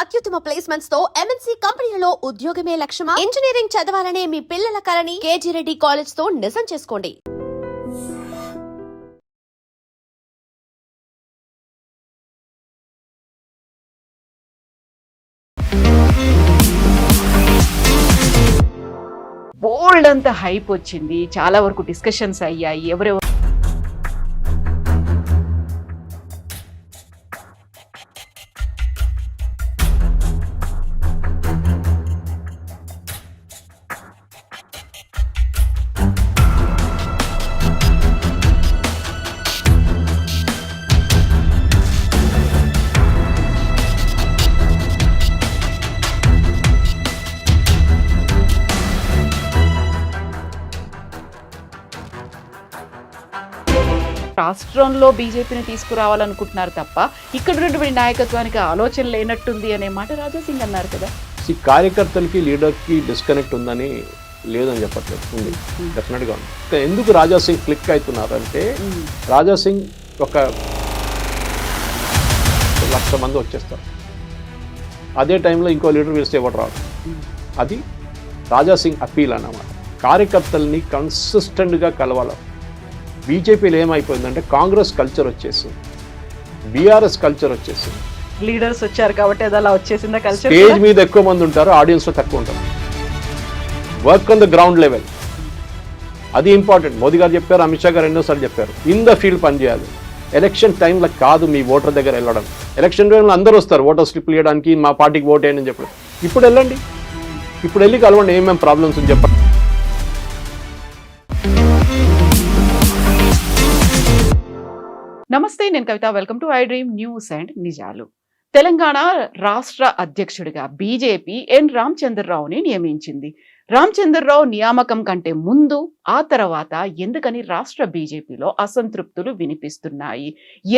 అత్యుత్తమ ప్లేస్మెంట్స్ తో ఎంఎన్సీ కంపెనీలలో ఉద్యోగమే లక్ష్యమా? ఇంజనీరింగ్ చదవాలనే మీ పిల్లల కలని కేజీ రెడ్డి కాలేజ్ తో నిజం చేసుకోండి. బోల్డ్ అంత హైప్ వచ్చింది, చాలా వరకు డిస్కషన్స్ అయ్యాయి. ఎవరెవరు రాష్ట్రంలో బీజేపీని తీసుకురావాలనుకుంటున్నారు తప్ప ఇక్కడ ఉన్నటువంటి నాయకత్వానికి ఆలోచన లేనట్టుంది అనే మాట రాజాసింగ్ అన్నారు కదా. ఈ కార్యకర్తలకి లీడర్కి డిస్కనెక్ట్ ఉందని లేదని చెప్పట్లేదు, ఉంది, డెఫినెట్గా ఉంది. ఎందుకు రాజాసింగ్ క్లిక్ అవుతున్నారు అంటే రాజాసింగ్ ఒక 1,00,000 మంది వచ్చేస్తారు, అదే టైంలో ఇంకో లీడర్ పిలిస్తే ఎవరు రాదు. అది రాజాసింగ్ అప్పీల్ అన్నమాట. కార్యకర్తల్ని కన్సిస్టెంట్గా కలవాలి. బీజేపీలో ఏమైపోయిందంటే కాంగ్రెస్ కల్చర్ వచ్చేసింది, బీఆర్ఎస్ కల్చర్ వచ్చేసింది. లీడర్స్ వచ్చారు కాబట్టి అది అలా వచ్చేసిందా కల్చర్. స్టేజ్ మీద ఎక్కువ మంది ఉంటారు, ఆడియన్స్లో తక్కువ ఉంటారు. Work on the ground level, అది ఇంపార్టెంట్. మోదీ గారు చెప్పారు, అమిత్ షా గారు ఎన్నోసార్లు చెప్పారు, ఇన్ ద ఫీల్డ్ పనిచేయాలి. ఎలక్షన్ టైంలో కాదు మీ ఓటర్ దగ్గర వెళ్ళడం. ఎలక్షన్ టైంలో అందరూ వస్తారు ఓటర్ స్లిప్ ఇవ్వడానికి, మా పార్టీకి ఓట్ వేయని చెప్పడం. ఇప్పుడు వెళ్ళండి, ఇప్పుడు వెళ్ళి కలవండి, ఏమేమి ప్రాబ్లమ్స్ అని చెప్పండి. నమస్తే, నేను Kavitha. Welcome to I dream news and నిజాలు. తెలంగాణ రాష్ట్ర అధ్యక్షుడిగా బీజేపీ ఎన్ రామచంద్రరావుని నియమించింది. రామచంద్రరావు నియామకం కంటే ముందు, ఆ తర్వాత ఎందుకని రాష్ట్ర బీజేపీలో అసంతృప్తులు వినిపిస్తున్నాయి,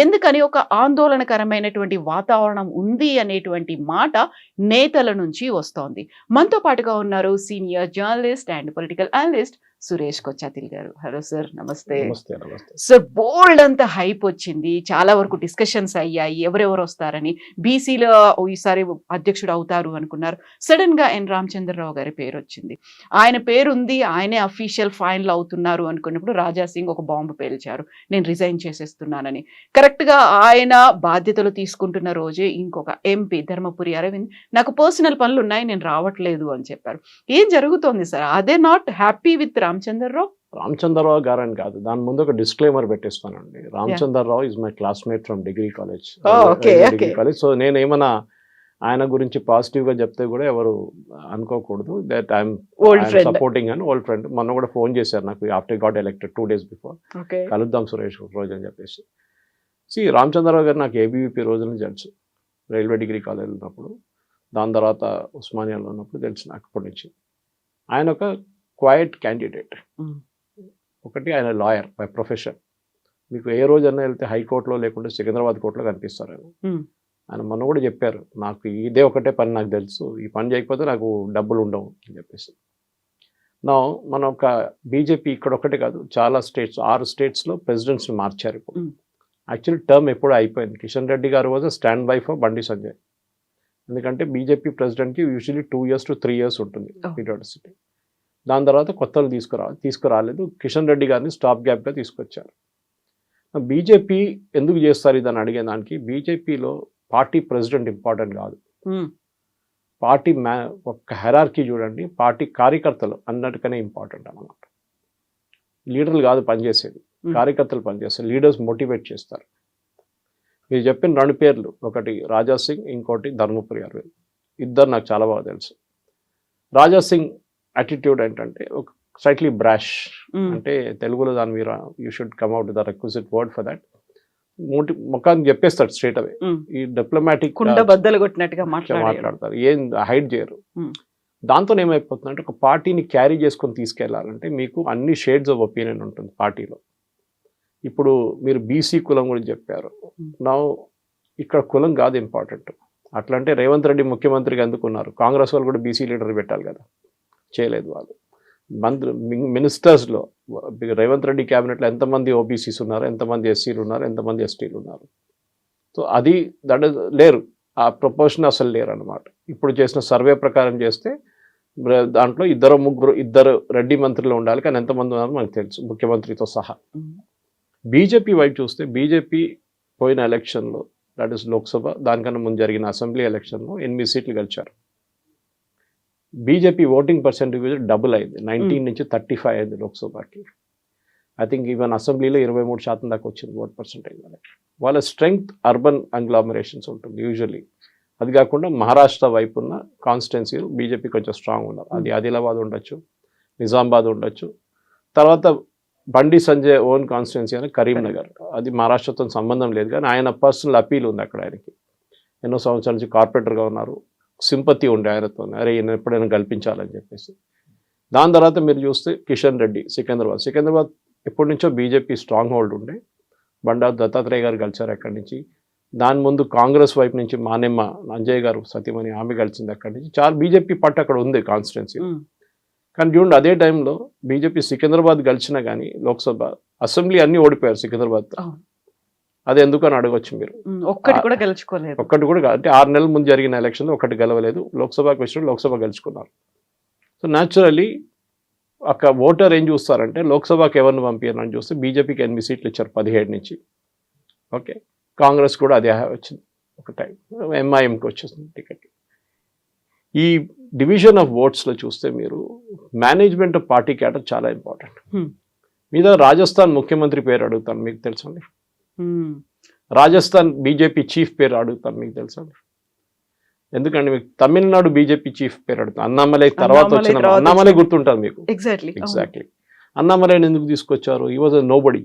ఎందుకని ఒక ఆందోళనకరమైనటువంటి వాతావరణం ఉంది అనేటువంటి మాట నేతల నుంచి వస్తోంది. మనతో పాటుగా ఉన్నారు senior journalist and political analyst Suresh Kochattil garu. Hello sir, నమస్తే. సార్, బోల్డ్ అంత హైప్ వచ్చింది, చాలా వరకు డిస్కషన్స్ అయ్యాయి, ఎవరెవరు వస్తారని. బీసీలో ఈసారి అధ్యక్షుడు అవుతారు అనుకున్నారు. సడన్ గా ఎన్ రామచంద్రరావు గారి పేరు వచ్చింది. ఆయన పేరు ఉంది, ఆయనే అఫీషియల్ ఫైనల్ అవుతున్నారు అనుకున్నప్పుడు రాజాసింగ్ ఒక బాంబు పేల్చారు, నేను రిజైన్ చేసేస్తున్నానని. కరెక్ట్ గా ఆయన బాధ్యతలు తీసుకుంటున్న రోజే ఇంకొక ఎంపీ ధర్మపురి అరవింద్ నాకు పర్సనల్ పనులు ఉన్నాయి, నేను రావట్లేదు అని చెప్పారు. ఏం జరుగుతోంది సార్? అదే నాట్ హ్యాపీ విత్ రామచంద్రరావు గారు అని కాదు, దాని ముందు ఒక డిస్క్లైమర్ పెట్టిస్తానండి. Ramachandra Rao is my classmate from degree college. So నేను ఏమన్నా ఆయన గురించి పాజిటివ్ గా చెప్తే కూడా ఎవరు అనుకోకూడదు దట్ ఐఎమ్ సపోర్టింగ్ అని. ఓల్డ్ ఫ్రెండ్, మొన్న కూడా ఫోన్ చేశారు నాకు after got elected 2 days before. కలుద్దాం సురేష్ రోజు అని చెప్పేసి. రామచంద్రరావు గారు నాకు ఏబీవీపీ రోజున తెలుసు, రైల్వే డిగ్రీ కాలేజ్ ఉన్నప్పుడు, దాని తర్వాత ఉస్మానియాలో ఉన్నప్పుడు తెలుసు నాకు అప్పటి నుంచి. ఆయన ఒక క్వైట్ క్యాండిడేట్. ఒకటి, ఆయన లాయర్ బై ప్రొఫెషన్. మీకు ఏ రోజన్నా వెళ్తే హైకోర్టులో లేకుంటే సికింద్రాబాద్ కోర్టులో కనిపిస్తారు ఆయన. ఆయన మొన్న కూడా చెప్పారు, నాకు ఇదే ఒకటే పని నాకు తెలుసు, ఈ పని చేయకపోతే నాకు డబ్బులు ఉండవు అని చెప్పేసి. నా మన ఒక బీజేపీ ఇక్కడ ఒకటే కాదు, చాలా స్టేట్స్, 6 స్టేట్స్లో ప్రెసిడెంట్స్ని మార్చారు. ఇప్పుడు యాక్చువల్లీ టర్మ్ ఎప్పుడూ అయిపోయింది. కిషన్ రెడ్డి గారు was stand by for Bandi Sanjay. ఎందుకంటే బీజేపీ ప్రెసిడెంట్కి యూజువల్లీ 2 years to 3 years ఉంటుంది పీరియాడిసిటీ. దాని తర్వాత కొత్తలు తీసుకురాలేదు. కిషన్ రెడ్డి గారిని స్టాప్ గ్యాప్గా తీసుకొచ్చారు. బీజేపీ ఎందుకు చేస్తారు ఇదని అడిగేదానికి, బీజేపీలో పార్టీ ప్రెసిడెంట్ ఇంపార్టెంట్ కాదు, పార్టీ ఒక హెరార్కీ చూడండి, పార్టీ కార్యకర్తలు అన్నట్టుగానే ఇంపార్టెంట్ అన్నమాట. లీడర్లు కాదు పనిచేసేది, కార్యకర్తలు పనిచేస్తారు. లీడర్స్ మోటివేట్ చేస్తారు. మీరు చెప్పిన 2 పేర్లు, ఒకటి రాజాసింగ్, ఇంకోటి ధర్మపురి అరవింద్. ఇద్దరు నాకు చాలా బాగా తెలుసు. రాజాసింగ్ యాటిట్యూడ్ ఏంటంటే ఒక స్లైట్లీ బ్రాష్, అంటే తెలుగులో దాని మీద you should come out the requisite word for that. ముఖానికి చెప్పేస్తాడు స్ట్రేట్ అవే. ఈ డిప్లొమాటిక్ బద్దలు కొట్టినట్టుగా మాట్లాడతారు, ఏం హైడ్ చేయరు. దాంతో ఏమైపోతుందంటే ఒక పార్టీని క్యారీ చేసుకొని తీసుకెళ్లాలంటే మీకు అన్ని షేడ్స్ ఆఫ్ ఒపీనియన్ ఉంటుంది పార్టీలో. ఇప్పుడు మీరు బీసీ కులం గురించి చెప్పారు. నా ఇక్కడ కులం కాదు ఇంపార్టెంట్. అట్లంటే రేవంత్ రెడ్డి ముఖ్యమంత్రిగా ఎందుకున్నారు? కాంగ్రెస్ వాళ్ళు కూడా బీసీ లీడర్ పెట్టాలి కదా, చేయలేదు వాళ్ళు. మినిస్టర్స్లో రేవంత్ రెడ్డి క్యాబినెట్లో ఎంతమంది ఓబీసీస్ ఉన్నారు, ఎంతమంది ఎస్సీలు ఉన్నారు, ఎంతమంది ఎస్టీలు ఉన్నారు? సో అది లేరు. ఆ ప్రపోర్షన్ అసలు లేరు అనమాట. ఇప్పుడు చేసిన సర్వే ప్రకారం చేస్తే దాంట్లో ఇద్దరు రెడ్డి మంత్రులు ఉండాలి, కానీ ఎంతమంది ఉన్నారో మనకు తెలుసు, ముఖ్యమంత్రితో సహా. బీజేపీ వైపు చూస్తే బీజేపీ పోయిన ఎలక్షన్లో, దట్ ఈస్ లోక్సభ, దానికన్నా ముందు జరిగిన అసెంబ్లీ ఎలక్షన్లో 8 సీట్లు గెలిచారు. బీజేపీ ఓటింగ్ పర్సెంటేజ్ డబుల్ అయింది, 19 నుంచి 35 అయింది లోక్సభకి. ఐ థింక్ ఈవెన్ అసెంబ్లీలో 23% దాకా వచ్చింది ఓట్ పర్సెంటేజ్. వాళ్ళ స్ట్రెంగ్త్ అర్బన్ అగ్లామరేషన్స్ ఉంటుంది యూజువల్లీ. అది కాకుండా మహారాష్ట్ర వైపు ఉన్న కాన్స్టిట్యున్సీలు బీజేపీ కొంచెం స్ట్రాంగ్ ఉన్నారు. అది ఆదిలాబాద్ ఉండొచ్చు, నిజామాబాద్ ఉండొచ్చు. తర్వాత బండి సంజయ్ ఓన్ కాన్స్టిట్యున్సీ అని కరీంనగర్, అది మహారాష్ట్రతో సంబంధం లేదు, కానీ ఆయన పర్సనల్ అపీల్ ఉంది అక్కడ. ఆయనకి ఎన్నో సంవత్సరాల నుంచి కార్పొరేటర్గా ఉన్నారు, సింపతి ఉండే ఆయనతో, అరే ఈయన ఎప్పుడైనా కల్పించాలని చెప్పేసి. దాని తర్వాత మీరు చూస్తే కిషన్ రెడ్డి సికింద్రాబాద్ ఎప్పటి నుంచో బీజేపీ స్ట్రాంగ్ హోల్డ్ ఉండే. బండారు దత్తాత్రేయ గారు కలిసారు అక్కడి నుంచి. దాని ముందు కాంగ్రెస్ వైపు నుంచి మానెమ్మ అంజయ్ గారు సతీమణి, ఆమె కలిసింది అక్కడి నుంచి. చాలా బీజేపీ పట్టు అక్కడ ఉంది కాన్స్టిట్యున్సీ. కానీ చూడండి, అదే టైంలో బీజేపీ సికింద్రాబాద్ గెలిచినా కానీ లోక్సభ అసెంబ్లీ అన్ని ఓడిపోయారు సికింద్రాబాద్. అది ఎందుకని అడగొచ్చు మీరు. ఒక్కటి కూడా గెలుచుకోలేదు. ఒక్కటి కూడా అంటే 6 నెలల ముందు జరిగిన ఎలక్షన్లో ఒకటి గెలవలేదు. లోక్సభకు వచ్చిన లోక్సభ గెలుచుకున్నారు. సో న్యాచురలీ ఒక ఓటర్ ఏం చూస్తారంటే లోక్సభకి ఎవరిని పంపించారని చూస్తే బీజేపీకి 8 సీట్లు ఇచ్చారు 17 నుంచి. ఓకే, కాంగ్రెస్ కూడా అదే వచ్చింది ఒక టైం, ఎంఐఎంకి వచ్చేసింది టికెట్. ఈ డివిజన్ ఆఫ్ ఓట్స్లో చూస్తే మీరు మేనేజ్మెంట్ ఆఫ్ పార్టీ క్యాడర్ చాలా ఇంపార్టెంట్. మీద రాజస్థాన్ ముఖ్యమంత్రి పేరు అడుగుతాను, మీకు తెలుసండి. రాజస్థాన్ బీజేపీ చీఫ్ పేరు అడుగుతాను, మీకు తెలుసండి. ఎందుకంటే మీకు తమిళనాడు బీజేపీ చీఫ్ పేరు అడుగుతాను. అన్నామలై తర్వాత వచ్చిన అన్నామలై గుర్తుంటారు మీకు. ఎగ్జాక్ట్లీ అన్నామలైని ఎందుకు తీసుకొచ్చారు? ఈ వాజ్ నోబడి.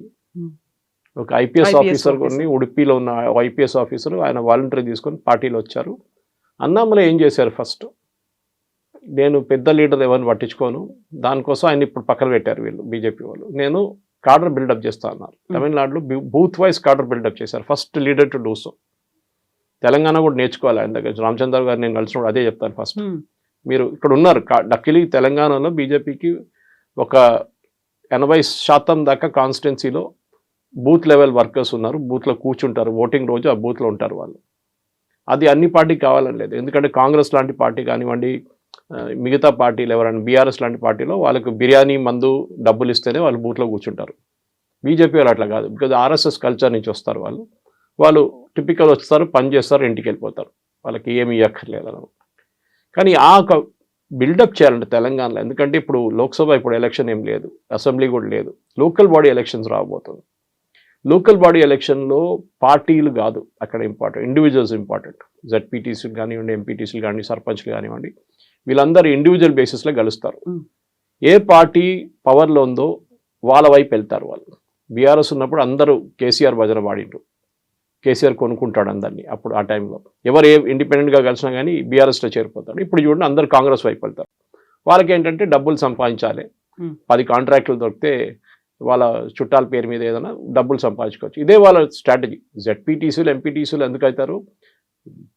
ఒక ఐపీఎస్ ఆఫీసర్ కొన్ని ఉడిపిలో ఉన్న ఐపీఎస్ ఆఫీసర్, ఆయన వాలంటరీ తీసుకొని పార్టీలో వచ్చారు. అన్నామలై ఏం చేశారు? ఫస్ట్ నేను పెద్ద లీడర్ ఎవరిని పట్టించుకోను, దానికోసం ఆయన ఇప్పుడు పక్కన పెట్టారు వీళ్ళు బీజేపీ వాళ్ళు. నేను కార్డర్ బిల్డప్ చేస్తా అన్నారు. తమిళనాడులో బూత్ వైజ్ కార్డర్ బిల్డప్ చేశారు, first leader to do so. Telangana కూడా నేర్చుకోవాలి ఆయన దగ్గర. రామచంద్ర గారు నేను కలిసినప్పుడు అదే చెప్తాను. ఫస్ట్ మీరు ఇక్కడ ఉన్నారు, లక్కీలీ తెలంగాణలో బీజేపీకి ఒక 80% దాకా కాన్స్టిట్యున్సీలో బూత్ లెవెల్ వర్కర్స్ ఉన్నారు, బూత్లో కూర్చుంటారు, ఓటింగ్ రోజు ఆ బూత్లో ఉంటారు వాళ్ళు. అది అన్ని పార్టీకి కావాలని లేదు, ఎందుకంటే కాంగ్రెస్ లాంటి పార్టీ కానివ్వండి, మిగతా పార్టీలు ఎవరైనా బీఆర్ఎస్ లాంటి పార్టీలో వాళ్ళకు బిర్యానీ మందు డబ్బులు ఇస్తేనే వాళ్ళు బూత్లో కూర్చుంటారు. బీజేపీ వాళ్ళు అట్లా కాదు, బికాజ్ ఆర్ఎస్ఎస్ కల్చర్ నుంచి వస్తారు వాళ్ళు టిపికల్ వస్తారు, పని చేస్తారు, ఇంటికి వెళ్ళిపోతారు, వాళ్ళకి ఏమి ఇవ్వక్కర్లేదు అనమాట. కానీ ఆ బిల్డప్ చేయాలంటే తెలంగాణలో, ఎందుకంటే ఇప్పుడు లోక్సభ ఇప్పుడు ఎలక్షన్ ఏం లేదు, అసెంబ్లీ కూడా లేదు, లోకల్ బాడీ ఎలక్షన్స్ రాబోతుంది. లోకల్ బాడీ ఎలక్షన్లో పార్టీలు కాదు అక్కడ ఇంపార్టెంట్, ఇండివిజువల్స్ ఇంపార్టెంట్. జెడ్పీటీసీలు కానివ్వండి, ఎంపీటీసీలు కానివ్వండి, సర్పంచ్లు కానివ్వండి, వీళ్ళందరూ ఇండివిజువల్ బేసిస్లో గెలుస్తారు. ఏ పార్టీ పవర్లో ఉందో వాళ్ళ వైపు వెళ్తారు వాళ్ళు. బీఆర్ఎస్ ఉన్నప్పుడు అందరూ కేసీఆర్ భజన పాడిండ్రు, కేసీఆర్ కొనుక్కుంటాడు అందరినీ. అప్పుడు ఆ టైంలో ఎవరు ఏ ఇండిపెండెంట్గా కలిసినా కానీ బీఆర్ఎస్లో చేరిపోతాడు. ఇప్పుడు చూడండి అందరు కాంగ్రెస్ వైపు వెళ్తారు. వాళ్ళకి ఏంటంటే డబ్బులు సంపాదించాలి, 10 కాంట్రాక్టులు దొరికితే వాళ్ళ చుట్టాల పేరు మీద ఏదైనా డబ్బులు సంపాదించుకోవచ్చు. ఇదే వాళ్ళ స్ట్రాటజీ. జెడ్పీటీసీలు ఎంపీటీసీలు ఎందుకు అవుతారు?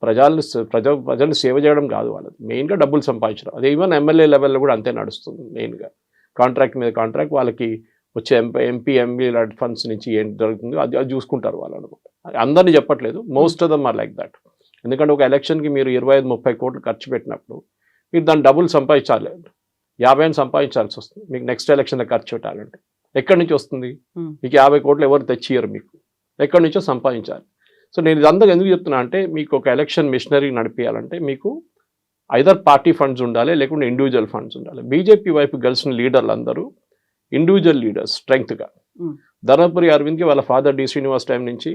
ప్రజలు సేవ చేయడం కాదు వాళ్ళది, మెయిన్గా డబ్బులు సంపాదించడం. అదే ఈవెన్ ఎమ్మెల్యే లెవెల్లో కూడా అంతే నడుస్తుంది. మెయిన్గా కాంట్రాక్ట్ మీద కాంట్రాక్ట్, వాళ్ళకి వచ్చే ఎంపీ లాంటి ఫండ్స్ నుంచి ఏం జరుగుతుందో అది చూసుకుంటారు వాళ్ళు అనమాట. అందరినీ చెప్పట్లేదు, most of them are like that. ఎందుకంటే ఒక ఎలక్షన్కి మీరు 25-30 కోట్లు ఖర్చు పెట్టినప్పుడు మీరు దాని డబ్బులు సంపాదించాలి, 50 సంపాదించాల్సి వస్తుంది మీకు నెక్స్ట్ ఎలక్షన్లో ఖర్చు పెట్టాలంటే. ఎక్కడి నుంచి వస్తుంది? మీకు 50 కోట్లు ఎవరు తెచ్చియరు, మీకు ఎక్కడి నుంచో సంపాదించాలి. సో నేను ఇదంతా ఎందుకు చెప్తున్నా అంటే, మీకు ఒక ఎలక్షన్ మిషనరీ నడిపించాలంటే మీకు ఐదర్ పార్టీ ఫండ్స్ ఉండాలి, లేకుంటే ఇండివిజువల్ ఫండ్స్ ఉండాలి. బీజేపీ వైపు గెలిచిన లీడర్లు అందరూ ఇండివిజువల్ లీడర్స్ స్ట్రెంగ్త్గా. ధర్మపురి అరవింద్కి వాళ్ళ ఫాదర్ డి శ్రీనివాస్ టైం నుంచి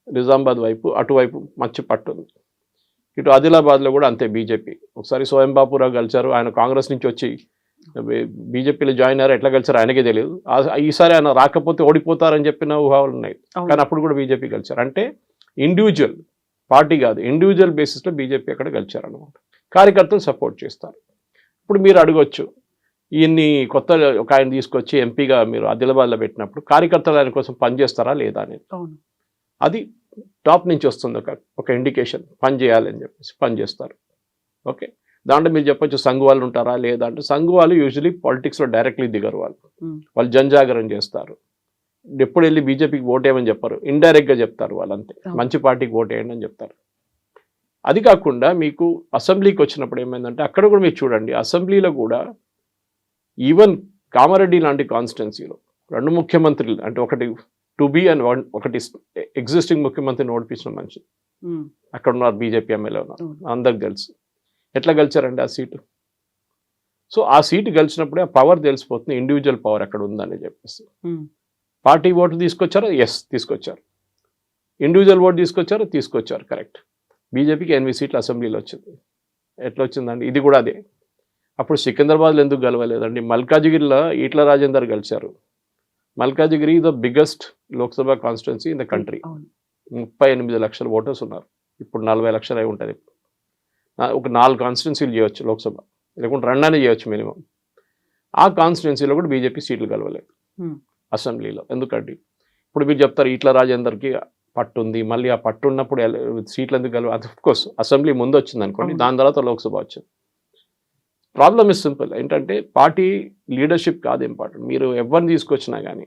నిజామాబాద్ వైపు అటువైపు మంచి పట్టు ఉంది. ఇటు ఆదిలాబాద్లో కూడా అంతే బీజేపీ. ఒకసారి సోయం బాపురావు కలిశారు, ఆయన కాంగ్రెస్ నుంచి వచ్చి బీజేపీలో జాయిన్ అయ్యారు, ఎట్లా కలిసారు ఆయనకే తెలియదు. ఈసారి ఆయన రాకపోతే ఓడిపోతారని చెప్పిన ఊహాలు ఉన్నాయి, కానీ అప్పుడు కూడా బీజేపీ కలిశారు. అంటే ఇండివిజువల్ పార్టీ కాదు, ఇండివిజువల్ బేసిస్లో బీజేపీ అక్కడ గెలిచారనమాట. కార్యకర్తలు సపోర్ట్ చేస్తారు. ఇప్పుడు మీరు అడగొచ్చు, ఈయన్ని కొత్త ఒక ఆయన తీసుకొచ్చి ఎంపీగా మీరు ఆదిలాబాద్లో పెట్టినప్పుడు కార్యకర్తలు ఆయన కోసం పనిచేస్తారా లేదా అనేది. అది టాప్ నుంచి వస్తుంది ఒక ఇండికేషన్, పని చేయాలని చెప్పేసి పని చేస్తారు. ఓకే, దాంట్లో మీరు చెప్పొచ్చు సంఘ్ వాళ్ళు ఉంటారా లేదా అంటే, సంఘ్ వాళ్ళు యూజువలీ పాలిటిక్స్లో డైరెక్ట్లీ దిగరు, వాళ్ళు జనజాగరణ చేస్తారు. ఎప్పుడు వెళ్ళి బీజేపీకి ఓటేయమని చెప్పారు, ఇండైరెక్ట్గా చెప్తారు వాళ్ళంతే, మంచి పార్టీకి ఓటేయండి అని చెప్తారు. అది కాకుండా మీకు అసెంబ్లీకి వచ్చినప్పుడు ఏమైందంటే అక్కడ కూడా మీరు చూడండి, అసెంబ్లీలో కూడా ఈవెన్ కామారెడ్డి లాంటి కాన్స్టిట్యున్సీలో 2 ముఖ్యమంత్రులు అంటే ఒకటి టు బి అండ్ ఒకటి ఎగ్జిస్టింగ్ ముఖ్యమంత్రిని ఓడిపించిన మనిషి అక్కడ ఉన్నారు, బీజేపీ ఎమ్మెల్యే ఉన్నారు, అందరికి తెలుసు. ఎట్లా గెలిచారండి ఆ సీటు? సో ఆ సీటు గెలిచినప్పుడే ఆ పవర్ తెలిసిపోతుంది, ఇండివిజువల్ పవర్ ఎక్కడ ఉందని చెప్పేసి. పార్టీ ఓటు తీసుకొచ్చారు, ఎస్ తీసుకొచ్చారు. ఇండివిజువల్ ఓటు తీసుకొచ్చారు, కరెక్ట్. బీజేపీకి 8 సీట్లు అసెంబ్లీలో వచ్చింది. ఎట్లా వచ్చిందండి? ఇది కూడా అదే. అప్పుడు సికింద్రాబాద్లో ఎందుకు గెలవలేదండి? మల్కాజిగిరిలో ఈట్ల రాజేందర్ గెలిచారు. Malkajgiri the biggest Lok Sabha constituency in the country. 38 లక్షల ఓటర్స్ ఉన్నారు. ఇప్పుడు 40 లక్షలు అయి ఉంటుంది. ఒక 4 కాన్స్టిట్యున్సీలు చేయొచ్చు లోక్సభ, లేకుంటే 2 చేయొచ్చు మినిమం. ఆ కాన్స్టిట్యున్సీలో కూడా బీజేపీ సీట్లు గెలవలేదు అసెంబ్లీలో. ఎందుకంటే ఇప్పుడు మీరు చెప్తారు ఈట్ల రాజేందర్కి పట్టు ఉంది, మళ్ళీ ఆ పట్టు ఉన్నప్పుడు సీట్లు ఎందుకు గెలవ? అఫ్కోర్స్ అసెంబ్లీ ముందు వచ్చింది అనుకోండి, దాని తర్వాత లోక్సభ వచ్చింది. Problem is simple. ఏంటంటే పార్టీ లీడర్షిప్ కాదు ఇంపార్టెంట్. మీరు ఎవరిని తీసుకొచ్చినా కానీ,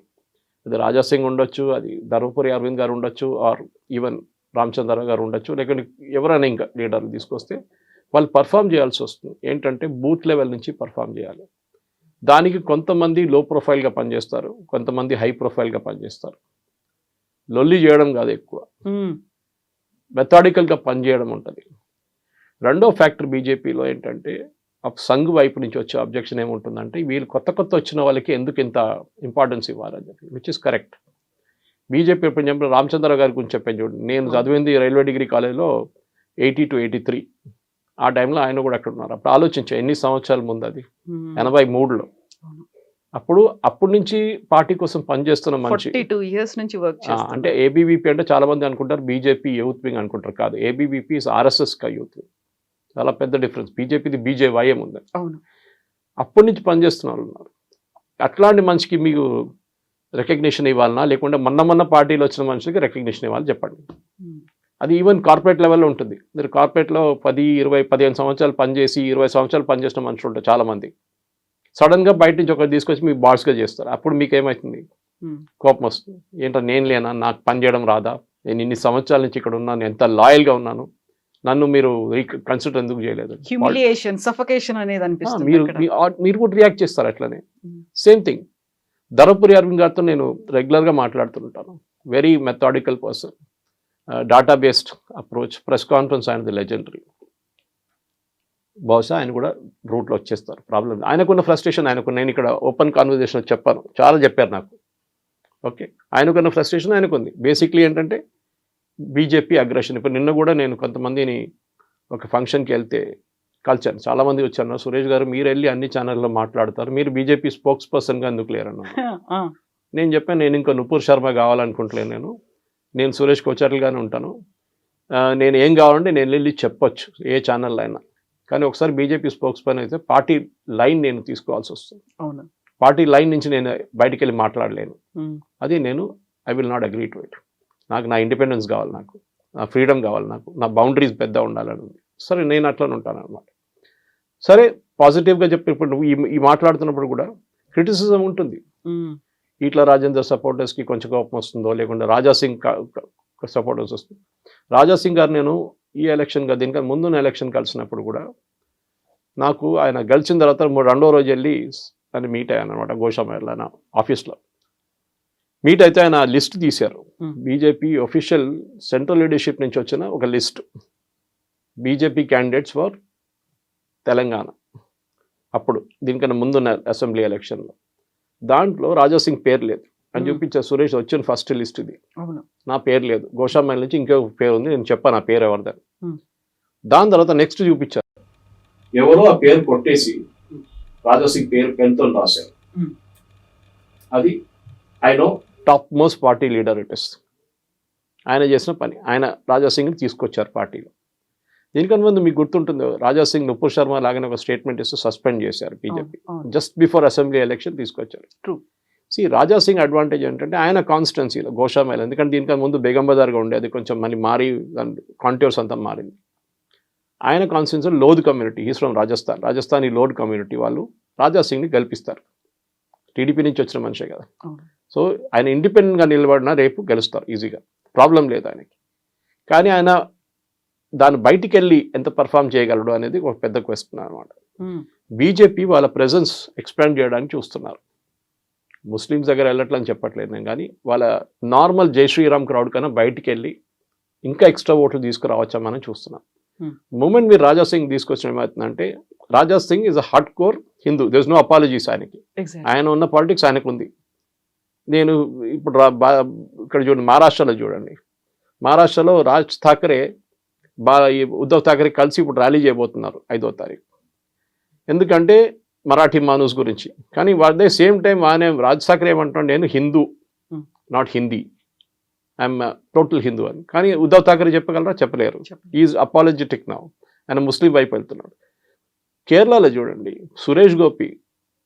అది రాజాసింగ్ ఉండొచ్చు, అది ధర్మపురి అరవింద్ గారు ఉండొచ్చు, ఆర్ ఈవెన్ రామచంద్ర గారు ఉండొచ్చు, లేకుంటే ఎవరైనా ఇంకా లీడర్లు తీసుకొస్తే వాళ్ళు పర్ఫామ్ చేయాల్సి వస్తుంది. ఏంటంటే బూత్ లెవెల్ నుంచి పర్ఫామ్ చేయాలి. దానికి కొంతమంది లో ప్రొఫైల్గా పనిచేస్తారు, కొంతమంది హై ప్రొఫైల్గా పనిచేస్తారు. లొల్లి చేయడం కాదు, ఎక్కువ మెథాడికల్గా పనిచేయడం ఉంటుంది. రెండో ఫ్యాక్టర్ బీజేపీలో ఏంటంటే సంఘ్ వైపు నుంచి వచ్చే అబ్జెక్షన్ ఏముంటుందంటే, వీళ్ళు కొత్త వచ్చిన వాళ్ళకి ఎందుకు ఇంత ఇంపార్టెన్స్ ఇవ్వాలని చెప్పి, విచ్ ఇస్ కరెక్ట్. బీజేపీ ఎప్పుడు చెప్పిన రామచంద్ర గారి గురించి చెప్పాను చూడండి, నేను చదివింది రైల్వే డిగ్రీ కాలేజ్లో 80 to 83. ఆ టైంలో ఆయన కూడా అక్కడ ఉన్నారు. అప్పుడు ఆలోచించా, ఎన్ని సంవత్సరాల ముందు అది 83లో. అప్పటి నుంచి పార్టీ కోసం పనిచేస్తున్న మనిషి. 42 years నుంచి వర్క్ చేస్తున్నారు. అంటే ఏబీవీపీ అంటే చాలా మంది అనుకుంటారు బీజేపీ యూత్ వింగ్ అనుకుంటారు, కాదు. ఏబీవీపీ ఇస్ ఆర్ఎస్ఎస్ కా యూత్ వింగ్. చాలా పెద్ద డిఫరెన్స్. బీజేపీది బీజేవైఎం ఉంది. అప్పటి నుంచి పనిచేస్తున్న వాళ్ళు ఉన్నారు. అట్లాంటి మనిషికి మీకు రికగ్నిషన్ ఇవ్వాలన్నా, లేకుంటే మొన్న పార్టీలో వచ్చిన మనుషులకి రికగ్నిషన్ ఇవ్వాలి చెప్పండి. అది ఈవెన్ కార్పొరేట్ లెవెల్లో ఉంటుంది. మీరు కార్పొరేట్లో 10, 20, 15 సంవత్సరాలు పనిచేసి 20 సంవత్సరాలు పనిచేసిన మనుషులు ఉంటారు చాలామంది. సడన్గా బయట నుంచి ఒకటి తీసుకొచ్చి మీ బాస్గా చేస్తారు. అప్పుడు మీకు ఏమవుతుంది? కోపం వస్తుంది. ఏంటో నేను లేనా, నాకు పని చేయడం రాదా, నేను ఇన్ని సంవత్సరాల నుంచి ఇక్కడ ఉన్నాను, ఎంత లాయల్గా ఉన్నాను, నన్ను మీరు కన్సిడర్ ఎందుకు చేయలేదు? హ్యూమిలియేషన్, సఫకేషన్ అనేది అనిపిస్తుంది. మీరు కూడా రియాక్ట్ చేస్తారు అట్లనే. సేమ్ థింగ్ ధర్మపురి అరవింద్ గారితో నేను రెగ్యులర్గా మాట్లాడుతుంటాను. Very methodical person, data based approach. Press conference ఆయనది లెజెండరీ. బహుశా ఆయన కూడా రూట్లో వచ్చేస్తారు. ప్రాబ్లం ఆయనకున్న ఫ్రస్ట్రేషన్ నేను ఇక్కడ ఓపెన్ కాన్వర్జేషన్ చెప్పాను, చాలా చెప్పారు నాకు. ఓకే, ఆయనకున్న ఫ్రస్ట్రేషన్ ఆయనకుంది. బేసిక్లీ ఏంటంటే బీజేపీ అగ్రెషన్. ఇప్పుడు నిన్న కూడా నేను కొంతమందిని ఒక ఫంక్షన్కి వెళ్తే కలిచాను. చాలామంది వచ్చాను, సురేష్ గారు మీరు వెళ్ళి అన్ని ఛానల్లో మాట్లాడతారు, మీరు బీజేపీ స్పోక్స్ పర్సన్గా ఎందుకు లేరన్నా. నేను చెప్పాను, నేను ఇంకా నుపూర్ శర్మ కావాలనుకుంటలేను, నేను సురేష్ కోచర్లుగానే ఉంటాను, నేను ఏం కావాలంటే నేను వెళ్ళి చెప్పొచ్చు ఏ ఛానల్లో అయినా. కానీ ఒకసారి బీజేపీ స్పోక్స్ పర్సన్ అయితే పార్టీ లైన్ నేను తీసుకోవాల్సి వస్తుంది. పార్టీ లైన్ నుంచి నేను బయటికి వెళ్ళి మాట్లాడలేను. అది నేను I will not agree to it. నాకు నా ఇండిపెండెన్స్ కావాలి, నాకు నా ఫ్రీడమ్ కావాలి, నాకు నా బౌండరీస్ పెద్ద ఉండాలని ఉంది. సరే, నేను అట్లనే ఉంటాను అనమాట. సరే, పాజిటివ్గా చెప్పి ఇప్పుడు నువ్వు ఈ మాట్లాడుతున్నప్పుడు కూడా క్రిటిసిజం ఉంటుంది. ఈట్ల రాజేందర్ సపోర్టర్స్కి కొంచెం కోపం వస్తుందో, లేకుంటే రాజాసింగ్ సపోర్టర్స్ వస్తుంది. రాజాసింగ్ గారు నేను ఈ ఎలక్షన్గా దీనికన్నా ముందున్న ఎలక్షన్ కలిసినప్పుడు కూడా నాకు ఆయన గెలిచిన తర్వాత 2వ రోజు వెళ్ళి ఆయన మీట్ అయ్యాను అనమాట. గోషామేర్లో ఆయన ఆఫీస్లో మీట్ అయితే ఆయన లిస్ట్ తీశారు. బీజేపీ ఒఫీషియల్ సెంట్రల్ లీడర్షిప్ నుంచి వచ్చిన ఒక list, BJP candidates for Telangana. అప్పుడు దీనికన్నా ముందున్న అసెంబ్లీ ఎలక్షన్లో దాంట్లో రాజాసింగ్ పేరు లేదు అని చూపించారు. సురేష్ వచ్చిన ఫస్ట్ లిస్ట్ ఇది, నా పేరు లేదు. గోషామేల్ నుంచి ఇంకో పేరు ఉంది, నేను చెప్పాను ఆ పేరు ఎవరిదని. దాని తర్వాత నెక్స్ట్ చూపించారు, ఎవరో ఆ పేరు కొట్టేసి రాజాసింగ్ పేరు పెన్తో రాశారు. అది I know top most party leader it is. ఆయన చేసిన పని, ఆయన రాజాసింగ్ని తీసుకొచ్చారు పార్టీలో. దీనికన్నా ముందు మీకు గుర్తుంటుంది, రాజాసింగ్ నుపూర్ శర్మ లాగానే ఒక స్టేట్మెంట్ ఇస్తూ సస్పెండ్ చేశారు BJP. Just before assembly election తీసుకొచ్చారు. రాజాసింగ్ అడ్వాంటేజ్ ఏంటంటే ఆయన కాన్స్టిట్యున్సీలో గోషామేల్, ఎందుకంటే దీనికన్నా ముందు బేగం బజార్గా ఉండేది, కొంచెం మళ్ళీ మారి కాంట్యూర్స్ అంతా మారింది. ఆయన constituency Lodh community, he's from Rajasthan ఈ లోధ్ కమ్యూనిటీ వాళ్ళు రాజాసింగ్ని గెలిపిస్తారు. టీడీపీ నుంచి వచ్చిన మనిషే కదా. సో ఆయన ఇండిపెండెంట్గా నిలబడినా రేపు గెలుస్తారు ఈజీగా, ప్రాబ్లం లేదు ఆయనకి. కానీ ఆయన దాని బయటికి వెళ్ళి ఎంత పర్ఫామ్ చేయగలడు అనేది ఒక పెద్ద క్వశ్చన్ అనమాట. ఉమ్, బీజేపీ వాళ్ళ ప్రెజెన్స్ ఎక్స్పాండ్ చేయడానికి చూస్తున్నారు. ముస్లిమ్స్ దగ్గర వెళ్ళట్లని చెప్పట్లేదు నేను, కానీ వాళ్ళ నార్మల్ జై శ్రీరామ్ క్రౌడ్ కన్నా బయటికి వెళ్ళి ఇంకా ఎక్స్ట్రా ఓట్లు తీసుకురావచ్చామని చూస్తున్నాం. మూమెంట్ మీరు రాజా సింగ్ తీసుకొచ్చిన ఏమవుతుందంటే, Raja Singh is a hard core Hindu, there is no apologies ఆయనకి. exactly. ఆయన ఉన్న పాలిటిక్స్ ఆయనకు ఉంది. నేను ఇప్పుడు ఇక్కడ చూడండి, మహారాష్ట్రలో చూడండి, మహారాష్ట్రలో రాజ్ ఠాకరే ఈ ఉద్ధవ్ ఠాకరే కలిసి ఇప్పుడు ర్యాలీ చేయబోతున్నారు 5వ తారీఖు. ఎందుకంటే మరాఠీ మానూస్ గురించి. కానీ అదే సేమ్ టైం ఆయన రాజ్ ఠాకరే ఏమంటున్నాడు, నేను Hindu not Hindi, I'm total Hindu అని. కానీ ఉద్ధవ్ ఠాకరే చెప్పగలరా? చెప్పలేరు. ఈజ్ అపాలజెటిక్ నౌ, ఆయన ముస్లిం వైపు వెళ్తున్నాడు. కేరళలో చూడండి, సురేష్ గోపి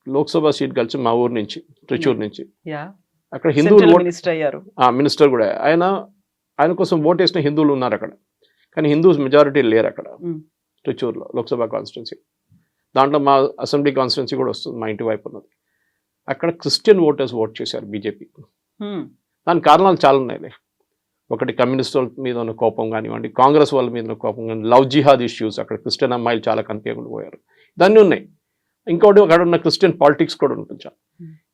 లోక్సభ సీట్ కలిసి మా ఊరు నుంచి, ట్రిచూర్ నుంచి, Yeah. అక్కడ హిందువులు మినిస్టర్ అయ్యారు. మినిస్టర్ కూడా ఆయన కోసం ఓట్ వేసిన హిందువులు ఉన్నారు అక్కడ. కానీ హిందూస్ మెజారిటీ లేరు అక్కడ ట్రిచూర్లో లోక్సభ కాన్స్టిట్యున్సీ. దాంట్లో మా అసెంబ్లీ కాన్స్టిట్యున్సీ కూడా వస్తుంది, మా ఇంటి వైపు ఉన్నది. అక్కడ క్రిస్టియన్ ఓటర్స్ ఓట్ చేశారు బీజేపీ. దానికి కారణాలు చాలా ఉన్నాయి. ఒకటి కమ్యూనిస్ట్ వాళ్ళ మీద ఉన్న కోపం కానివ్వండి, కాంగ్రెస్ వాళ్ళ మీద ఉన్న కోపం కానీ, లవ్ జిహాద్ ఇష్యూస్, అక్కడ క్రిస్టియన్ అమ్మాయిలు చాలా కనిపించకుండా పోయారు, దాన్ని ఉన్నాయి. ఇంకోటి అక్కడ ఉన్న క్రిస్టియన్ పాలిటిక్స్ కూడా ఉంటుంది.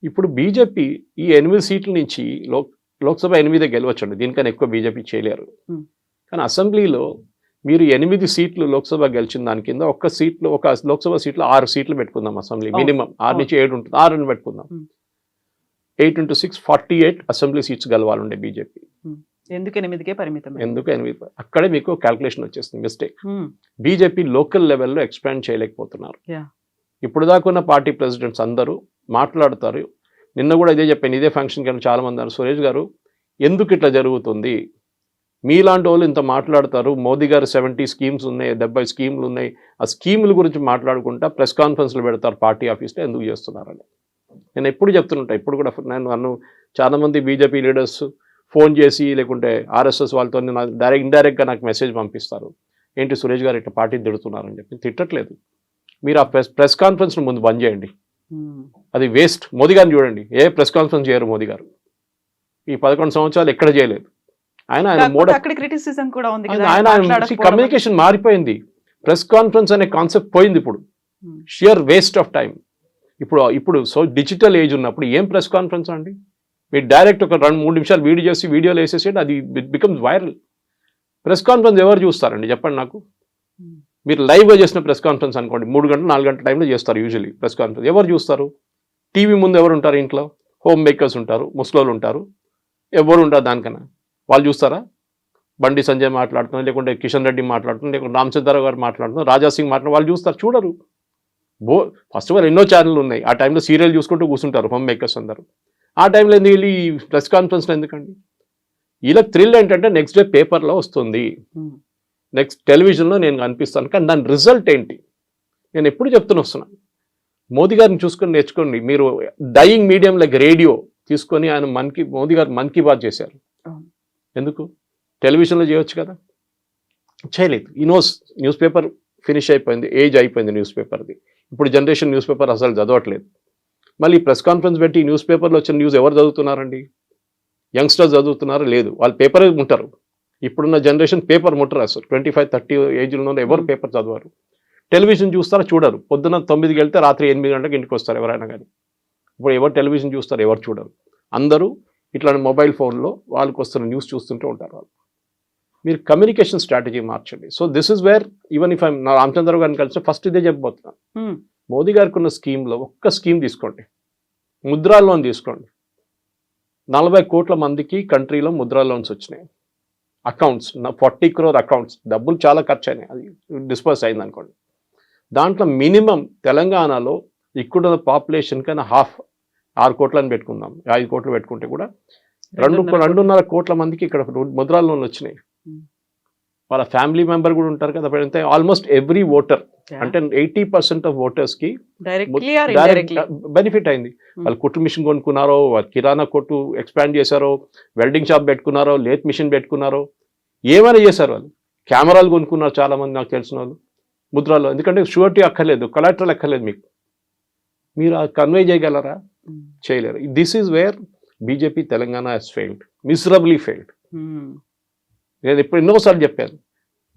ఇప్పుడు బీజేపీ ఈ 8 సీట్ల నుంచి లోక్సభ 8 గెలవచ్చండి, దీనికన్నా ఎక్కువ బీజేపీ చేయలేరు. కానీ అసెంబ్లీలో మీరు 8 సీట్లు లోక్సభ గెలిచిన దాని కింద ఒక లోక్సభ సీట్లో 6 సీట్లు పెట్టుకుందాం. అసెంబ్లీ మినిమం 6 నుంచి 7 ఉంటుంది, 6 పెట్టుకుందాం. 8 into 6 48 అసెంబ్లీ సీట్స్ గెలవాలండే బీజేపీ. ఎందుకు 8కే పరిమితం? ఎందుకు 8? అక్కడే మీకు క్యాల్కులేషన్ వచ్చేస్తుంది, మిస్టేక్. బీజేపీ లోకల్ లెవెల్లో ఎక్స్పాండ్ చేయలేకపోతున్నారు. ఇప్పుడు దాకా ఉన్న పార్టీ ప్రెసిడెంట్స్ అందరూ మాట్లాడతారు. నిన్న కూడా ఇదే చెప్పాను, ఇదే ఫంక్షన్ కానీ చాలా మంది అన్నారు, సురేష్ గారు ఎందుకు ఇట్లా జరుగుతుంది, మీలాంటి వాళ్ళు ఇంత మాట్లాడతారు, మోదీ గారు 70 స్కీమ్స్ ఉన్నాయి, 70 స్కీములు ఉన్నాయి, ఆ స్కీముల గురించి మాట్లాడుకుంటా ప్రెస్ కాన్ఫరెన్స్లు పెడతారు పార్టీ ఆఫీస్లో, ఎందుకు చేస్తున్నారని నేను ఎప్పుడు చెప్తుంటా. ఇప్పుడు కూడా నన్ను చాలామంది బీజేపీ లీడర్స్ ఫోన్ చేసి లేకుంటే ఆర్ఎస్ఎస్ వాళ్ళతో ఇండైరెక్ట్గా నాకు మెసేజ్ పంపిస్తారు, ఏంటి సురేష్ గారు ఇట్లా పార్టీ తిడుతున్నారని చెప్పి. తిట్టట్లేదు, మీరు ఆ ప్రెస్ కాన్ఫరెన్స్ ముందు బంద్ చేయండి, అది వేస్ట్. మోదీ గారిని చూడండి, ఏ ప్రెస్ కాన్ఫరెన్స్ చేయరు మోదీ గారు, ఈ 11 సంవత్సరాలు ఎక్కడ చేయలేదు. ఆయన కమ్యూనికేషన్ మారిపోయింది, ప్రెస్ కాన్ఫరెన్స్ అనే కాన్సెప్ట్ పోయింది. ఇప్పుడు షియర్ వేస్ట్ ఆఫ్ టైం. ఇప్పుడు సో డిజిటల్ ఏజ్ ఉన్నప్పుడు ఏం ప్రెస్ కాన్ఫరెన్స్ అండి, మీరు డైరెక్ట్ ఒక 2-3 నిమిషాలు వీడియో చేసి వీడియోలు వేసేసి అది బికమ్స్ వైరల్. ప్రెస్ కాన్ఫరెన్స్ ఎవరు చూస్తారండి చెప్పండి నాకు? మీరు లైవ్గా చేసిన ప్రెస్ కాన్ఫరెన్స్ అనుకోండి, 3 గంటలు 4 గంటల టైంలో చేస్తారు యూజువల్లీ ప్రెస్ కాన్ఫరెన్స్. ఎవరు చూస్తారు? టీవీ ముందు ఎవరు ఉంటారు? ఇంట్లో హోమ్ మేకర్స్ ఉంటారు, ముసలోళ్ళు ఉంటారు, ఎవరు ఉంటారు దానికన్నా? వాళ్ళు చూస్తారా? బండి సంజయ్ మాట్లాడుతున్నారు, లేకుంటే కిషన్ రెడ్డి మాట్లాడుతున్నారు, లేకుంటే రామచంద్రరావు గారు మాట్లాడుతున్నారు, రాజా సింగ్ మాట్లాడుతున్నారు, వాళ్ళు చూస్తారు? చూడరు. ఫస్ట్ ఆఫ్ ఆల్ ఎన్నో ఛానళ్ళు ఉన్నాయి, ఆ టైంలో సీరియల్ చూసుకుంటూ కూర్చుంటారు హోమ్ మేకర్స్ అందరూ. ఆ టైంలో ఎందుకు వెళ్ళి ఈ ప్రెస్ కాన్ఫరెన్స్లో ఎందుకండి? ఇలా థ్రిల్ ఏంటంటే నెక్స్ట్ డే పేపర్లో వస్తుంది, నెక్స్ట్ టెలివిజన్లో నేను కనిపిస్తాను, కానీ దాని రిజల్ట్ ఏంటి? నేను ఎప్పుడు చెప్తూనే వస్తున్నాను, మోదీ గారిని చూసుకొని నేర్చుకోండి. మీరు డయింగ్ మీడియం లైక్ రేడియో తీసుకొని ఆయన మోదీ గారు మన్ కీ బాత్ చేశారు, ఎందుకు? టెలివిజన్లో చేయొచ్చు కదా, చేయలేదు. ఈ న్యూస్ పేపర్ ఫినిష్ అయిపోయింది, ఏజ్ అయిపోయింది న్యూస్ పేపర్ది. ఇప్పుడు జనరేషన్ న్యూస్ పేపర్ అసలు చదవట్లేదు. మళ్ళీ ప్రెస్ కాన్ఫరెన్స్ పెట్టి న్యూస్ పేపర్లో వచ్చిన న్యూస్ ఎవరు చదువుతున్నారండి? యంగ్స్టర్స్ చదువుతున్నారా? లేదు, వాళ్ళు పేపర్ ఉంటారు. ఇప్పుడున్న జనరేషన్ పేపర్ ముట్టరు అసలు. 25-30 ఏజ్లో ఎవరు పేపర్ చదవరు. టెలివిజన్ చూస్తారా? చూడరు. పొద్దున్న 9కి వెళ్తే రాత్రి 8 గంటలకు ఇంటికి వస్తారు ఎవరైనా కానీ. ఇప్పుడు ఎవరు టెలివిజన్ చూస్తారు? ఎవరు చూడరు. అందరూ ఇట్లాంటి మొబైల్ ఫోన్లో వాళ్ళకి వస్తున్న న్యూస్ చూస్తుంటూ ఉంటారు వాళ్ళు. మీరు కమ్యూనికేషన్ స్ట్రాటజీ మార్చండి. So this is where even if నా రామచంద్రరావు గారిని కలిసి ఫస్ట్ ఇదే చెప్పబోతున్నాను. మోదీ గారికి ఉన్న స్కీమ్లో ఒక్క స్కీమ్ తీసుకోండి, ముద్రా లోన్ తీసుకోండి. 40 కోట్ల మందికి కంట్రీలో ముద్రా లోన్స్ వచ్చినాయి. అకౌంట్స్ 40 crore అకౌంట్స్, డబ్బులు చాలా ఖర్చు అయినాయి, అది డిస్పర్స్ అయింది అనుకోండి. దాంట్లో మినిమం తెలంగాణలో ఇక్కడున్న పాపులేషన్ కన్నా 6 కోట్లని పెట్టుకుందాం, 5 కోట్లు పెట్టుకుంటే కూడా 2.5 కోట్ల మందికి ఇక్కడ ముద్రా లోన్లు వచ్చినాయి. వాళ్ళ ఫ్యామిలీ మెంబర్ కూడా ఉంటారు కదా. ఆల్మోస్ట్ ఎవ్రీ ఓటర్, అంటే 80% ఆఫ్ ఓటర్స్కి బెనిఫిట్ అయింది. వాళ్ళు కుట్టు మిషన్ కొనుక్కున్నారో, వాళ్ళు కిరాణా కొట్టు ఎక్స్పాండ్ చేశారో, వెల్డింగ్ షాప్ పెట్టుకున్నారో, లేత్ మిషన్ పెట్టుకున్నారో, ఏమైనా చేశారు. వాళ్ళు కెమెరాలు కొనుక్కున్నారు చాలా మంది నాకు తెలిసిన వాళ్ళు ముద్రాలో. ఎందుకంటే షూరిటీ అక్కర్లేదు, కొలాటరల్ అక్కర్లేదు మీకు. మీరు కన్వే చేయగలరా? చేయలేరు. This is where BJP Telangana has failed, miserably failed. నేను ఇప్పుడు ఎన్నోసార్లు చెప్పాను,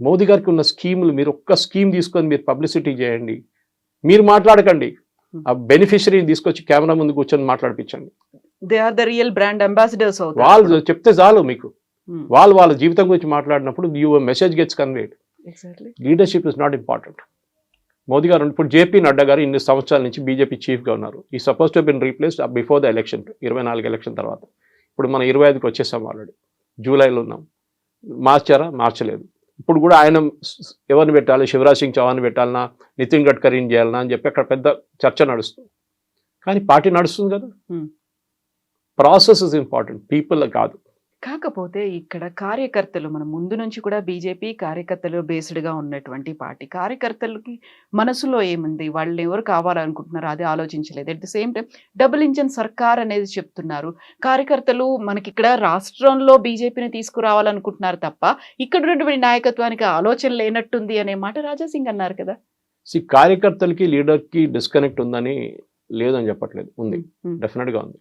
మోదీ గారికి ఉన్న స్కీములు మీరు ఒక్క స్కీమ్ తీసుకొని మీరు పబ్లిసిటీ చేయండి, మీరు మాట్లాడకండి, ఆ బెనిఫిషరీని తీసుకొచ్చి కెమెరా ముందు కూర్చొని మాట్లాడిపించండి. They are the real brand ambassadors. వాళ్ళు చెప్తే చాలు మీకు, వాళ్ళు వాళ్ళ జీవితం గురించి మాట్లాడినప్పుడు your message gets conveyed. Leadership is not important. Modi garu ఇప్పుడు జేపీ నడ్డా గారు ఇన్ని సంవత్సరాల నుంచి బీజేపీ చీఫ్గా ఉన్నారు. ఈ suppose to been replaced before the election, 24 election తర్వాత. ఇప్పుడు మనం 25కి వచ్చేసాం, ఆల్రెడీ జూలైలో ఉన్నాం. మార్చారా? మార్చలేదు. ఇప్పుడు కూడా ఆయన ఎవరిని పెట్టాలి, శివరాజ్ సింగ్ చౌహాన్ పెట్టాలన్నా, నితిన్ గడ్కరీని చేయాలన్నా అని చెప్పి అక్కడ పెద్ద చర్చ నడుస్తుంది. కానీ పార్టీ నడుస్తుంది కదా. ప్రాసెస్ ఇస్ ఇంపార్టెంట్, పీపుల్ కాదు. కాకపోతే ఇక్కడ కార్యకర్తలు, మన ముందు నుంచి కూడా బీజేపీ కార్యకర్తలు బేస్డ్గా ఉన్నటువంటి పార్టీ. కార్యకర్తలకి మనసులో ఏముంది, వాళ్ళు ఎవరు కావాలనుకుంటున్నారు అది ఆలోచించలేదు. At the same time double engine సర్కార్ అనేది చెప్తున్నారు. కార్యకర్తలు మనకి ఇక్కడ రాష్ట్రంలో బీజేపీని తీసుకురావాలనుకుంటున్నారు తప్ప ఇక్కడ ఉన్నటువంటి నాయకత్వానికి ఆలోచన లేనట్టుంది అనే మాట రాజాసింగ్ అన్నారు కదా. కార్యకర్తలకి లీడర్కి డిస్కనెక్ట్ ఉందని లేదని చెప్పట్లేదు, ఉంది, డెఫినెట్గా ఉంది.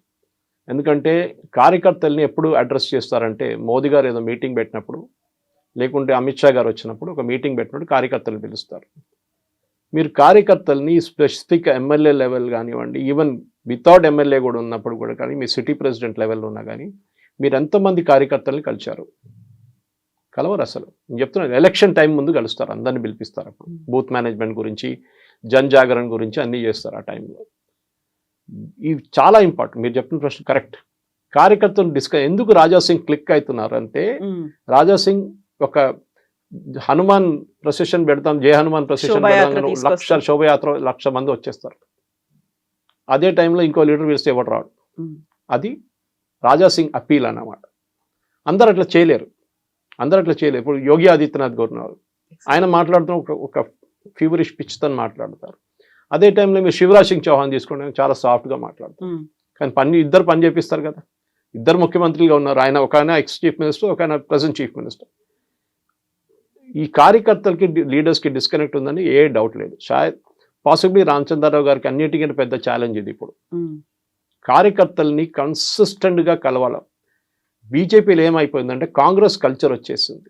ఎందుకంటే కార్యకర్తల్ని ఎప్పుడు అడ్రస్ చేస్తారంటే, మోదీ గారు ఏదో మీటింగ్ పెట్టినప్పుడు, లేకుంటే అమిత్ షా గారు వచ్చినప్పుడు ఒక మీటింగ్ పెట్టినప్పుడు కార్యకర్తలు పిలుస్తారు. మీరు కార్యకర్తల్ని స్పెసిఫిక్ ఎమ్మెల్యే లెవెల్ కానివ్వండి, ఈవెన్ వితౌట్ ఎమ్మెల్యే కూడా ఉన్నప్పుడు కూడా కానీ, మీ సిటీ ప్రెసిడెంట్ లెవెల్లో ఉన్నా కానీ మీరు ఎంతమంది కార్యకర్తల్ని కలిశారు? కలవరు అసలు. నేను చెప్తున్నాను, ఎలక్షన్ టైం ముందు కలుస్తారు, అందరిని పిలిపిస్తారు. అప్పుడు బూత్ మేనేజ్మెంట్ గురించి, జన్ జాగరణ గురించి అన్నీ చేస్తారు ఆ టైంలో. ఇవి చాలా ఇంపార్టెంట్. మీరు చెప్పిన ప్రశ్న కరెక్ట్. కార్యకర్తలు ఎందుకు రాజాసింగ్ క్లిక్ అవుతున్నారు అంటే, రాజాసింగ్ ఒక హనుమాన్ ప్రొసెషన్ పెడతాం, జయ హనుమాన్ ప్రొసెషన్ పెడతాం, లక్ష శోభయాత్ర 1,00,000 మంది వచ్చేస్తారు. అదే టైంలో ఇంకో లీడర్ పిలిస్తే ఎవరు రాడు. అది రాజాసింగ్ అప్పీల్ అన్నమాట. అందరు అట్లా చేయలేరు. ఇప్పుడు యోగి ఆదిత్యనాథ్ గవర్నర్ ఆయన మాట్లాడుతూ ఒక ఫీవరిష్ పిచ్తో మాట్లాడతారు. అదే టైంలో మీరు శివరాజ్ సింగ్ చౌహాన్ తీసుకోండి, చాలా సాఫ్ట్గా మాట్లాడతారు. కానీ ఇద్దరు పని చేపిస్తారు కదా. ఇద్దరు ముఖ్యమంత్రిగా ఉన్నారు. ఒక ఆయన ఎక్స్ చీఫ్ మినిస్టర్, ఒక ఆయన ప్రెసెంట్ చీఫ్ మినిస్టర్. ఈ కార్యకర్తలకి లీడర్స్కి డిస్కనెక్ట్ ఉందని ఏ డౌట్ లేదు. పాసిబ్లీ రామచంద్రరావు గారికి అన్నిటికంటే పెద్ద ఛాలెంజ్ ఇది. ఇప్పుడు కార్యకర్తల్ని కన్సిస్టెంట్గా కలవాలి. బీజేపీలో ఏమైపోయిందంటే కాంగ్రెస్ కల్చర్ వచ్చేసింది,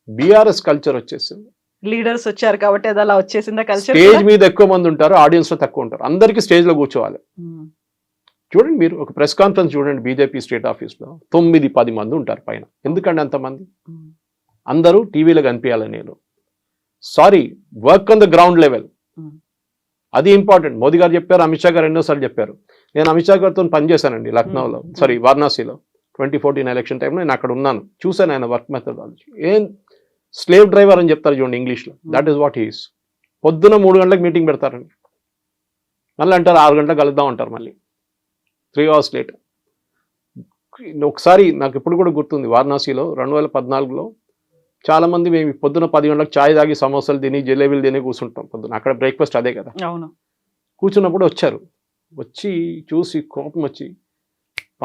బీఆర్ఎస్ కల్చర్ వచ్చేసింది. లీడర్స్ వచ్చారు కాబట్టి అది అలా వచ్చేసిందా కల్చర్. స్టేజ్ మీద ఎక్కువ మంది ఉంటారు, ఆడియన్స్ లో తక్కువ ఉంటారు. అందరికీ స్టేజ్ లో కూర్చోవాలి. చూడండి, మీరు ఒక ప్రెస్ కాన్ఫరెన్స్ చూడండి, బీజేపీ స్టేట్ ఆఫీస్ లో 9-10 మంది ఉంటారు పైన. ఎందుకంటే అంతమంది? అందరూ టీవీలో కనిపించాలని. నేను sorry, work on the ground level, అది ఇంపార్టెంట్. మోదీ గారు చెప్పారు, అమిత్ షా గారు ఎన్నోసార్లు చెప్పారు. నేను అమిత్ షా గారితో పనిచేశానండి లక్నోలో, వారణాసిలో 2014 ఎలక్షన్ టైంలో. నేను అక్కడ ఉన్నాను, చూశాను ఆయన వర్క్ మెథడాలజీ. స్లేవ్ డ్రైవర్ అని చెప్తారు చూడండి ఇంగ్లీష్లో, దట్ ఈస్ వాట్ హీస్. పొద్దున 3 గంటలకు మీటింగ్ పెడతారండి, మళ్ళీ అంటారు 6 గంటలకు కలుద్దాం అంటారు, మళ్ళీ 3 hours లేట్. ఒకసారి నాకు ఇప్పుడు కూడా గుర్తుంది, వారణాసిలో 2014లో చాలామంది మేము పొద్దున 10 గంటలకు ఛాయ్ తాగి సమోసాలు తిని జిలేబీలు తిని కూర్చుంటాం పొద్దున. అక్కడ బ్రేక్ఫాస్ట్ అదే కదా. కూర్చున్నప్పుడు వచ్చి చూసి కోపం వచ్చి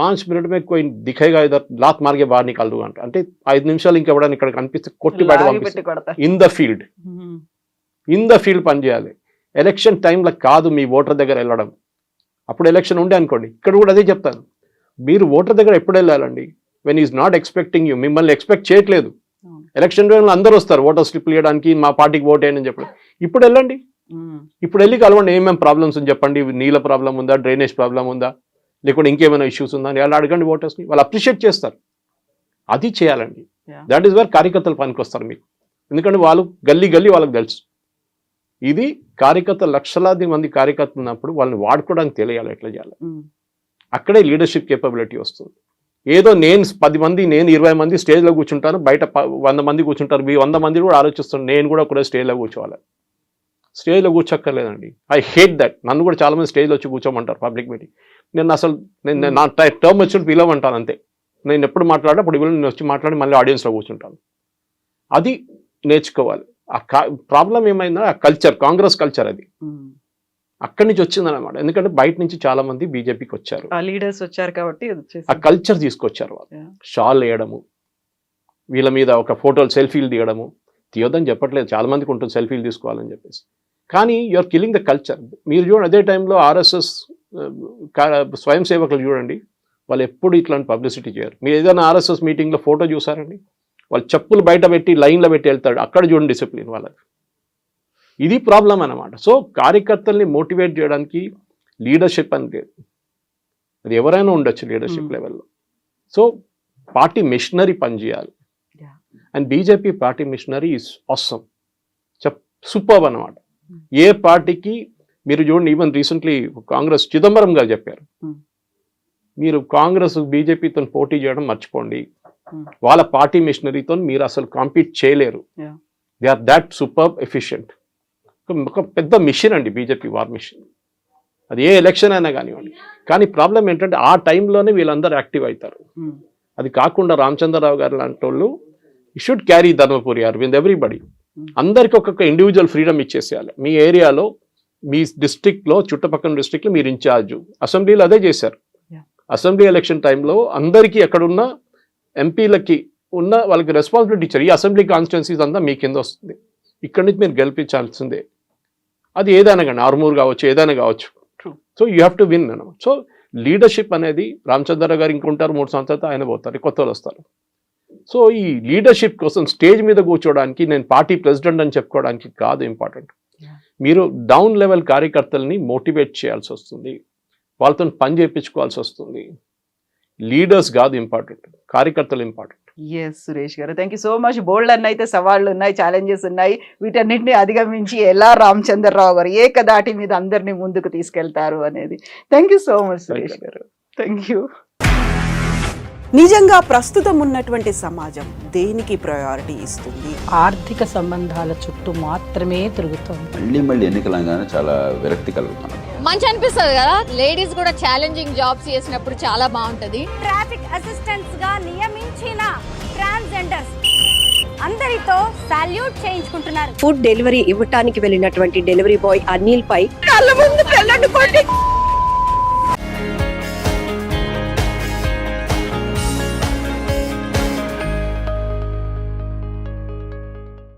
5 మినిట్ మీద कोई दिखेगा इधर लात मार के बाहर निकाल दूंगा అంటే 5 నిమిషాలు ఇంకెవడని ఇక్కడ కనిపిస్తే కొట్టి బయట పంపిస్తారు. ఇన్ ద ఫీల్డ్ పని చేయాలి. ఎలక్షన్ టైంలో కాదు మీ ఓటర్ దగ్గర వెళ్ళడం. అప్పుడు ఎలక్షన్ ఉండే అనుకోండి, ఇక్కడ కూడా అదే చెప్తాను, మీరు ఓటర్ దగ్గర ఎప్పుడు వెళ్ళాలండి? When is not expecting you, మిమ్మల్ని ఎక్స్పెక్ట్ చేయట్లేదు. ఎలక్షన్ టైంలో అందరూ వస్తారు ఓటర్ స్లిప్లు ఇవ్వడానికి, మా పార్టీకి ఓట్ వేయండి అని చెప్పండి. ఇప్పుడు వెళ్ళండి, ఇప్పుడు వెళ్ళి కలవండి, ఏమేమి ప్రాబ్లమ్స్ అని చెప్పండి. నీళ్ళ ప్రాబ్లం ఉందా, డ్రైనేజ్ ప్రాబ్లం ఉందా, లేకుంటే ఇంకేమైనా ఇష్యూస్ ఉందా అని వాళ్ళు అడగండి. ఓటర్స్ని వాళ్ళు అప్రిషియేట్ చేస్తారు. అది చేయాలండి. దాట్ ఈస్ వేర్ కార్యకర్తలు పనికి వస్తారు మీకు. ఎందుకంటే వాళ్ళు గల్లీ వాళ్ళకి తెలుసు. ఇది కార్యకర్తలు, లక్షలాది మంది కార్యకర్తలు ఉన్నప్పుడు వాళ్ళని వాడుకోవడానికి తెలియాలి ఎట్లా చేయాలి. అక్కడే లీడర్షిప్ కేపబిలిటీ వస్తుంది. ఏదో నేను 10 మంది, నేను 20 మంది స్టేజ్లో కూర్చుంటాను, బయట 100 మంది కూర్చుంటారు, 100 మంది కూడా ఆలోచిస్తాను నేను కూడా ఒకటే స్టేజ్లో కూర్చోవాలి. స్టేజ్లో కూర్చోక్కర్లేదండి. I hate that. నన్ను కూడా చాలామంది స్టేజ్లో వచ్చి కూర్చోమంటారు పబ్లిక్ మీటింగ్. నేను నా టర్మ్ వచ్చినప్పుడు పిలవమంటాను అంతే. నేను ఎప్పుడు మాట్లాడా అప్పుడు నేను వచ్చి మాట్లాడి మళ్ళీ ఆడియన్స్లో కూర్చుంటాను. అది నేర్చుకోవాలి. ఆ ప్రాబ్లం ఏమైందో ఆ కల్చర్, కాంగ్రెస్ కల్చర్ అది అక్కడి నుంచి వచ్చిందనమాట. ఎందుకంటే బయట నుంచి చాలా మంది బీజేపీకి వచ్చారు, లీడర్స్ వచ్చారు కాబట్టి ఆ కల్చర్ తీసుకొచ్చారు. వాళ్ళు షాల్ వేయడము, వీళ్ళ మీద ఒక ఫోటోలు సెల్ఫీలు తీయడము, తీయొద్దని చెప్పట్లేదు, చాలా మందికి ఉంటుంది సెల్ఫీలు తీసుకోవాలని చెప్పేసి. కానీ యూఆర్ కిల్లింగ్ ద కల్చర్. మీరు చూడండి, అదే టైంలో ఆర్ఎస్ఎస్ స్వయం సేవకులు చూడండి, వాళ్ళు ఎప్పుడు ఇట్లాంటి పబ్లిసిటీ చేయరు. మీరు ఏదైనా ఆర్ఎస్ఎస్ మీటింగ్లో ఫోటో చూసారండి? వాళ్ళు చెప్పులు బయట పెట్టి లైన్లో పెట్టి వెళ్తాడు, అక్కడ చూడండి డిసిప్లిన్ వాళ్ళకి. ఇది ప్రాబ్లం అన్నమాట. సో కార్యకర్తల్ని మోటివేట్ చేయడానికి లీడర్షిప్ అని లేదు, అది ఎవరైనా ఉండొచ్చు లీడర్షిప్ లెవెల్లో. సో పార్టీ మిషనరీ పనిచేయాలి. And BJP party machinery is awesome, superb అన్నమాట. ఏ పార్టీకి మీరు చూడండి, ఈవెన్ రీసెంట్లీ కాంగ్రెస్ చిదంబరం గారు చెప్పారు, మీరు కాంగ్రెస్ బీజేపీతో పోటీ చేయడం మర్చిపోండి, వాళ్ళ పార్టీ మిషనరీతో మీరు అసలు కాంపీట్ చేయలేరు, they are that superb efficient. ఒక పెద్ద మిషన్ అండి బీజేపీ వార్ మిషన్, అది ఏ ఎలక్షన్ అయినా కానివ్వండి. కానీ ప్రాబ్లం ఏంటంటే ఆ టైంలోనే వీళ్ళందరూ యాక్టివ్ అవుతారు. అది కాకుండా రామచంద్రరావు గారు లాంటి వాళ్ళు should carry Dharmapuri Arvind everybody, అందరికి ఒక్కొక్క ఇండివిజువల్ ఫ్రీడమ్ ఇచ్చేసేయాలి. మీ ఏరియాలో మీ డిస్ట్రిక్ట్లో చుట్టుపక్కల డిస్ట్రిక్ట్లో మీరు ఇన్ఛార్జు, అసెంబ్లీలో అదే చేశారు. అసెంబ్లీ ఎలక్షన్ టైంలో అందరికీ ఎక్కడున్న ఎంపీలకి ఉన్న వాళ్ళకి రెస్పాన్సిబిలిటీ ఇచ్చారు. ఈ అసెంబ్లీ కాన్స్టిట్యున్సీస్ అంతా మీ కింద వస్తుంది, ఇక్కడి నుంచి మీరు గెలిపించాల్సిందే. అది ఏదైనా కానీ ఆర్మూర్ కావచ్చు, ఏదైనా కావచ్చు. So you have to win అన్నమాట. సో లీడర్షిప్ అనేది రామచంద్రరావు గారు ఇంకుంటారు, 3 సంవత్సరాలతో ఆయన పోతారు, కొత్త వాళ్ళు వస్తారు. సో ఈ లీడర్షిప్ కోసం స్టేజ్ మీద కూర్చోవడానికి, నేను పార్టీ ప్రెసిడెంట్ అని చెప్పుకోవడానికి కాదు ఇంపార్టెంట్. మీరు డౌన్ లెవెల్ కార్యకర్తల్ని మోటివేట్ చేయాల్సి వస్తుంది, వాళ్ళతో పని చేయించుకోవాల్సి వస్తుంది. లీడర్స్ కాదు ఇంపార్టెంట్, కార్యకర్తలు ఇంపార్టెంట్. ఎస్ సురేష్ గారు, థ్యాంక్ యూ సో మచ్. బోల్డ్ అన్న అయితే సవాళ్ళు ఉన్నాయి, ఛాలెంజెస్ ఉన్నాయి, వీటన్నిటిని అధిగమించి ఎలా రామచంద్రరావు గారు ఏకదాటి మీద అందరినీ ముందుకు తీసుకెళ్తారు అనేది. Thank you so much Suresh గారు, థ్యాంక్ యూ. నిజంగా ప్రస్తుతం ఉన్నటువంటి సమాజం దేనికి ప్రయారిటీ ఇస్తుంది? ఆర్థిక సంబంధాల చుట్టూ మాత్రమే తిరుగుతోంది. మళ్ళీ ఎన్నికలంగానే చాలా విరక్తి కలుగుతున్నాం. మంచి అనిపిస్తుంది కదా, లేడీస్ కూడా ఛాలెంజింగ్ జాబ్స్ చేసినప్పుడు చాలా బాగుంటది. ట్రాఫిక్ అసిస్టెంట్స్ గా నియమించిన ట్రాన్స్జెండర్స్ అందరితో సాల్యూట్ చేయించుకుంటున్నారు. ఫుడ్ డెలివరీ ఇవ్వటానికి వెళ్ళినటువంటి డెలివరీ బాయ్ అనిల్ పై కళ్ళ ముందు పెళ్ళండి